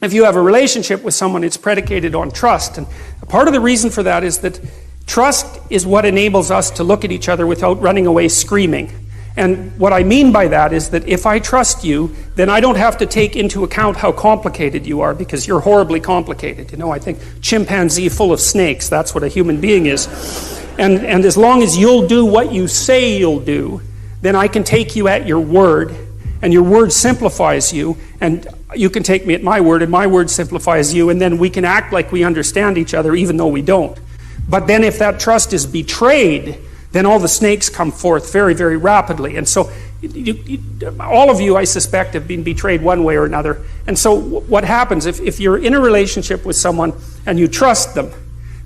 if you have a relationship with someone, it's predicated on trust. And part of the reason for that is that trust is what enables us to look at each other without running away screaming. And what I mean by that is that if I trust you, then I don't have to take into account how complicated you are, because you're horribly complicated. You know, I think chimpanzee full of snakes, that's what a human being is. And as long as you'll do what you say you'll do, then I can take you at your word, and your word simplifies you, and you can take me at my word, and my word simplifies you, and then we can act like we understand each other even though we don't. But then if that trust is betrayed, then all the snakes come forth very, very rapidly. And so all of you, I suspect, have been betrayed one way or another. And so what happens, if you're in a relationship with someone and you trust them,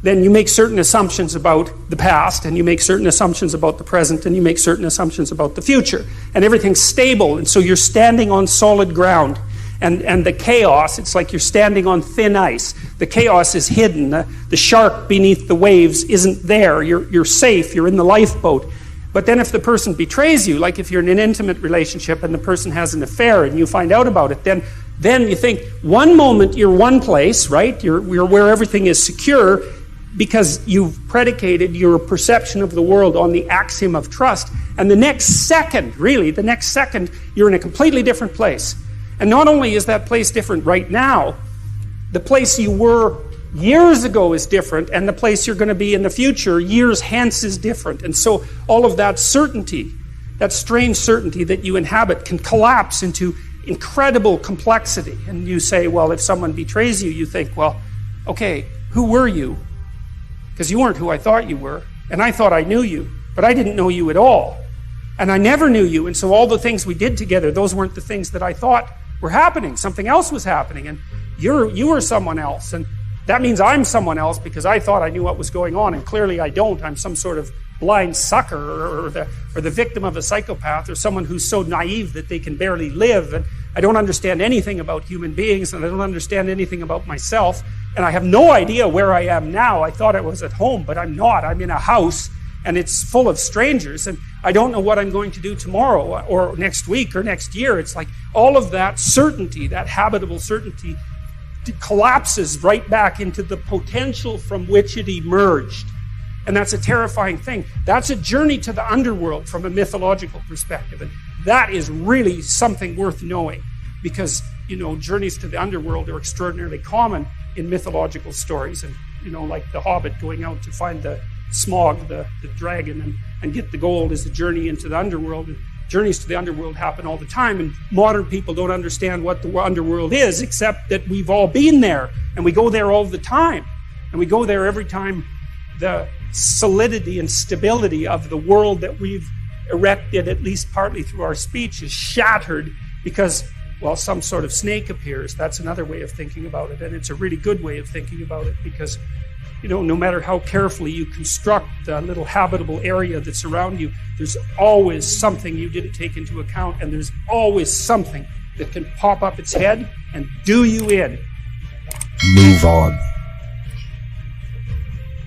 then you make certain assumptions about the past, and you make certain assumptions about the present, and you make certain assumptions about the future. And everything's stable, and so you're standing on solid ground. And the chaos, it's like you're standing on thin ice. The chaos is hidden. The shark beneath the waves isn't there. You're safe. You're in the lifeboat. But then if the person betrays you, like if you're in an intimate relationship and the person has an affair and you find out about it, then you think, one moment you're one place, right? You're where everything is secure because you've predicated your perception of the world on the axiom of trust. And the next second, you're in a completely different place. And not only is that place different right now, the place you were years ago is different, and the place you're going to be in the future, years hence, is different. And so all of that certainty, that strange certainty that you inhabit, can collapse into incredible complexity. And you say, well, if someone betrays you, you think, well, okay, who were you? Because you weren't who I thought you were. And I thought I knew you, but I didn't know you at all. And I never knew you, and so all the things we did together, those weren't the things that I thought were happening. Something else was happening, and you were someone else, and that means I'm someone else because I thought I knew what was going on, and clearly I don't. I'm some sort of blind sucker, or the victim of a psychopath, or someone who's so naive that they can barely live, and I don't understand anything about human beings, and I don't understand anything about myself, and I have no idea where I am now. I thought I was at home, but I'm not. I'm in a house, and it's full of strangers, and I don't know what I'm going to do tomorrow or next week or next year. It's like all of that certainty, that habitable certainty, collapses right back into the potential from which it emerged. And that's a terrifying thing. That's a journey to the underworld from a mythological perspective. And that is really something worth knowing, because, you know, journeys to the underworld are extraordinarily common in mythological stories. And, you know, like the Hobbit going out to find the Smog, the dragon, and get the gold is a journey into the underworld. And journeys to the underworld happen all the time, and modern people don't understand what the underworld is, except that we've all been there, and we go there all the time. And we go there every time the solidity and stability of the world that we've erected, at least partly through our speech, is shattered because, well, some sort of snake appears. That's another way of thinking about it, and it's a really good way of thinking about it, because, you know, no matter how carefully you construct the little habitable area that's around you, there's always something you didn't take into account, and there's always something that can pop up its head and do you in. Move on.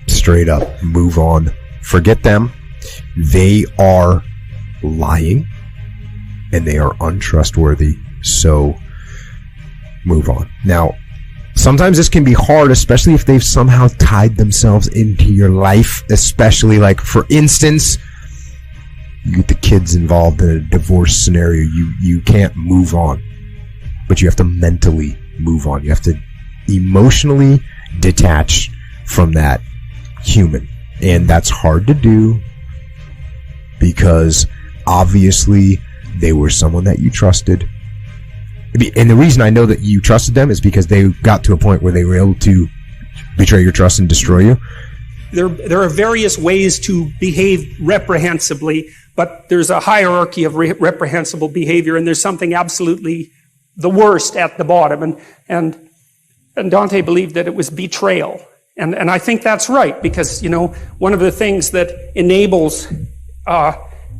Straight up, move on. Forget them. They are lying, and they are untrustworthy, so move on. Now, sometimes this can be hard, especially if they've somehow tied themselves into your life, especially, like, for instance, you get the kids involved in a divorce scenario. You can't move on, but you have to mentally move on. You have to emotionally detach from that human, and that's hard to do because obviously they were someone that you trusted. And the reason I know that you trusted them is because they got to a point where they were able to betray your trust and destroy you. There are various ways to behave reprehensibly, but there's a hierarchy of reprehensible behavior, and there's something absolutely the worst at the bottom. And Dante believed that it was betrayal. And I think that's right, because, you know, one of the things that enables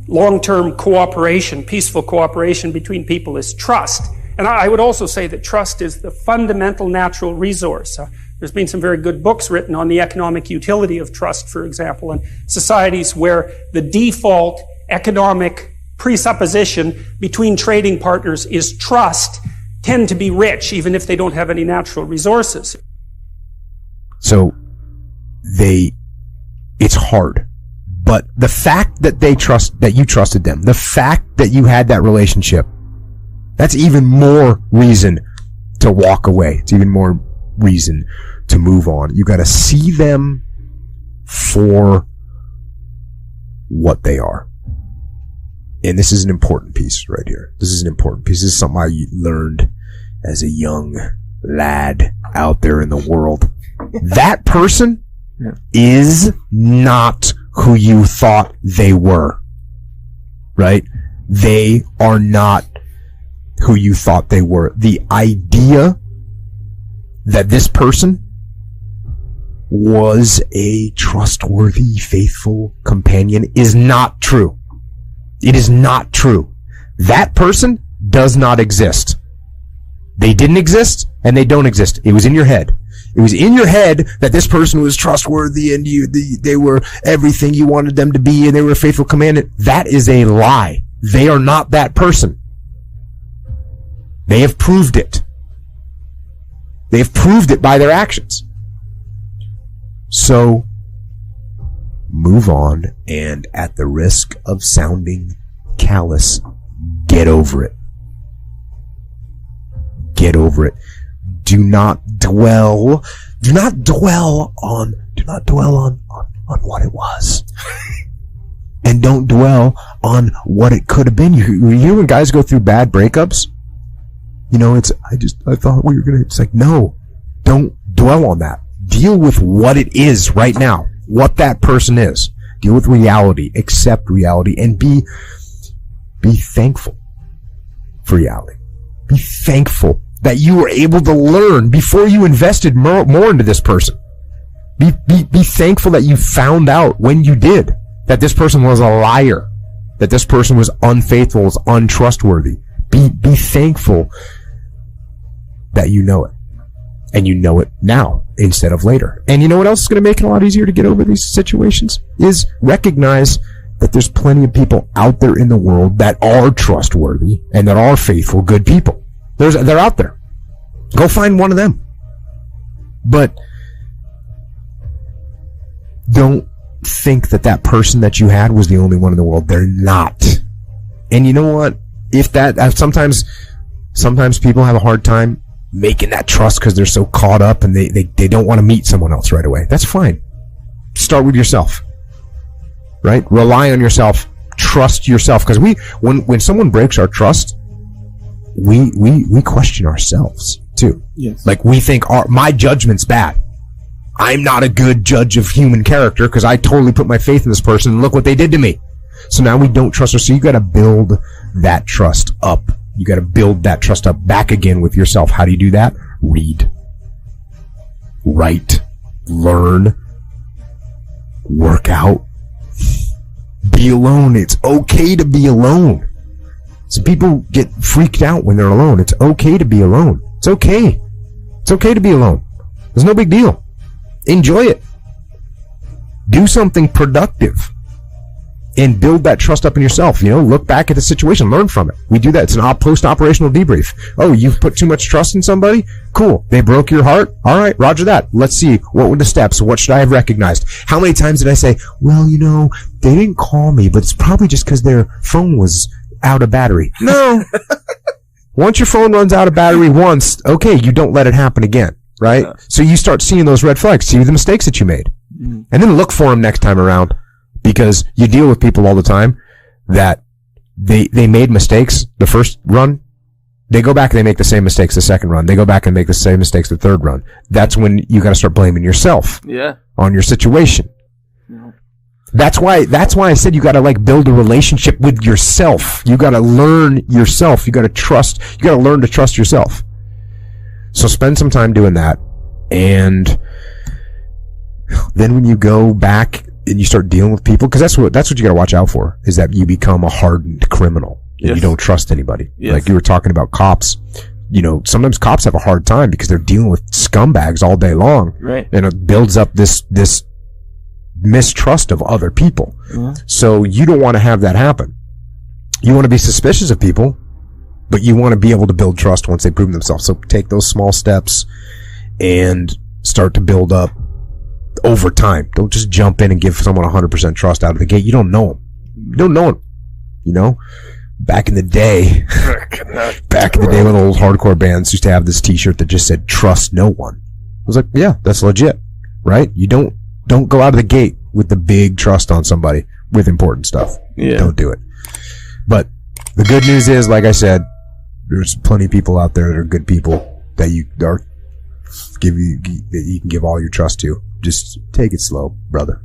long-term cooperation, peaceful cooperation between people, is trust. And I would also say that trust is the fundamental natural resource. There's been some very good books written on the economic utility of trust, for example, and societies where the default economic presupposition between trading partners is trust tend to be rich, even if they don't have any natural resources. So it's hard. But the fact that that you trusted them, the fact that you had that relationship, that's even more reason to walk away. It's even more reason to move on. You got to see them for what they are. And this is an important piece right here. This is an important piece. This is something I learned as a young lad out there in the world. That person is not who you thought they were. Right? They are not who you thought they were. The idea that this person was a trustworthy, faithful companion is not true. It is not true. That person does not exist. They didn't exist, and they don't exist. It was in your head. It was in your head that this person was trustworthy and they were everything you wanted them to be and they were a faithful companion. That is a lie. They are not that person. They have proved it. They have proved it by their actions. So, move on, and at the risk of sounding callous, get over it. Get over it. Do not dwell on what it was. And don't dwell on what it could have been. You hear when guys go through bad breakups? You know, I thought we were gonna, it's like, no, don't dwell on that. Deal with what it is right now. What that person is. Deal with reality. Accept reality. And be thankful for reality. Be thankful that you were able to learn before you invested more into this person. Be thankful that you found out when you did that this person was a liar, that this person was unfaithful, was untrustworthy. Be thankful that you know it. And you know it now instead of later. And you know what else is going to make it a lot easier to get over these situations? Is recognize that there's plenty of people out there in the world that are trustworthy and that are faithful, good people. They're out there. Go find one of them. But don't think that person that you had was the only one in the world. They're not. And you know what? Sometimes people have a hard time making that trust because they're so caught up and they don't want to meet someone else right away. That's fine. Start with yourself. Right? Rely on yourself. Trust yourself. Because when someone breaks our trust, we question ourselves too. Yes. Like we think my judgment's bad. I'm not a good judge of human character because I totally put my faith in this person and look what they did to me. So now we don't trust her. So you got to build that trust up. You got to build that trust up back again with yourself. How do you do that? Read, write, learn, work out, be alone. It's okay to be alone. Some people get freaked out when they're alone. It's okay to be alone. It's okay. It's okay to be alone. There's no big deal. Enjoy it. Do something productive. And build that trust up in yourself. You know, look back at the situation, learn from it. We do that. It's an post-operational debrief. Oh, you've put too much trust in somebody? Cool. They broke your heart? All right, roger that. Let's see. What were the steps? What should I have recognized? How many times did I say, well, you know, they didn't call me, but it's probably just because their phone was out of battery. No. Once your phone runs out of battery once, okay, you don't let it happen again, right? Yeah. So you start seeing those red flags, see the mistakes that you made. And then look for them next time around. Because you deal with people all the time that they made mistakes the first run. They go back and they make the same mistakes the second run. They go back and make the same mistakes the third run. That's when you got to start blaming yourself on your situation. Yeah. That's why I said you got to build a relationship with yourself. You got to learn yourself. You got to learn to trust yourself. So spend some time doing that. And then when you go back and you start dealing with people, because that's what you got to watch out for, is that you become a hardened criminal and you don't trust anybody. Yes. Like you were talking about cops. You know, sometimes cops have a hard time because they're dealing with scumbags all day long, right? And it builds up this mistrust of other people. So you don't want to have that happen. You want to be suspicious of people, but you want to be able to build trust once they prove themselves. So take those small steps and start to build up over time. Don't just jump in and give someone 100% trust out of the gate. You don't know them. You don't know them. You know, back in the day when old hardcore bands used to have this t-shirt that just said trust no one. I was like, yeah, that's legit, right? You don't go out of the gate with the big trust on somebody with important stuff. Yeah. Don't do it. But the good news is, like I said, there's plenty of people out there that are good people that you can give all your trust to. Just take it slow, brother.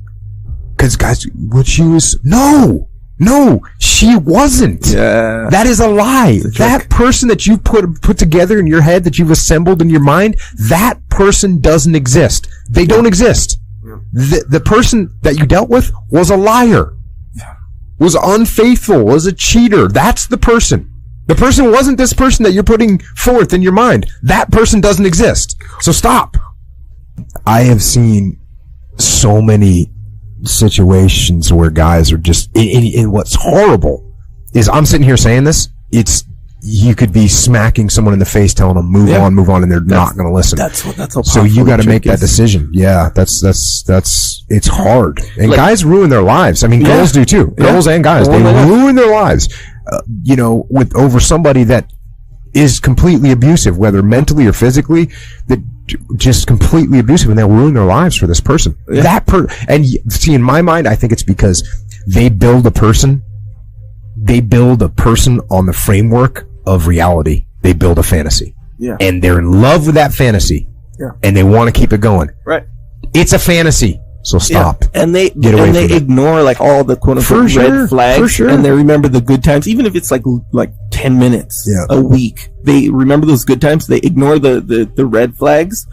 Because guys, no, she wasn't. Yeah. That is a lie. That person that you put together in your head, that you've assembled in your mind, that person doesn't exist. They don't exist. Yeah. The person that you dealt with was a liar. Was unfaithful, was a cheater. That's the person. The person wasn't this person that you're putting forth in your mind. That person doesn't exist. So stop. I have seen so many situations where guys are just, and what's horrible is I'm sitting here saying this, you could be smacking someone in the face, telling them move on, and they're not going to listen. That's so you got to make that decision. Yeah, that's it's hard, and guys ruin their lives. I mean, girls do too. Girls and guys, they ruin their lives. With over somebody that is completely abusive, whether mentally or physically, that just completely abusive, and they'll ruin their lives for this person. Yeah. And see, in my mind, I think it's because they build a person on the framework of reality. They build a fantasy. Yeah. And they're in love with that fantasy. Yeah. And they want to keep it going. Right. It's a fantasy. So stop. Yeah. And they ignore like all the quote unquote red flags, and they remember the good times, even if it's like 10 minutes a week. They remember those good times. They ignore the red flags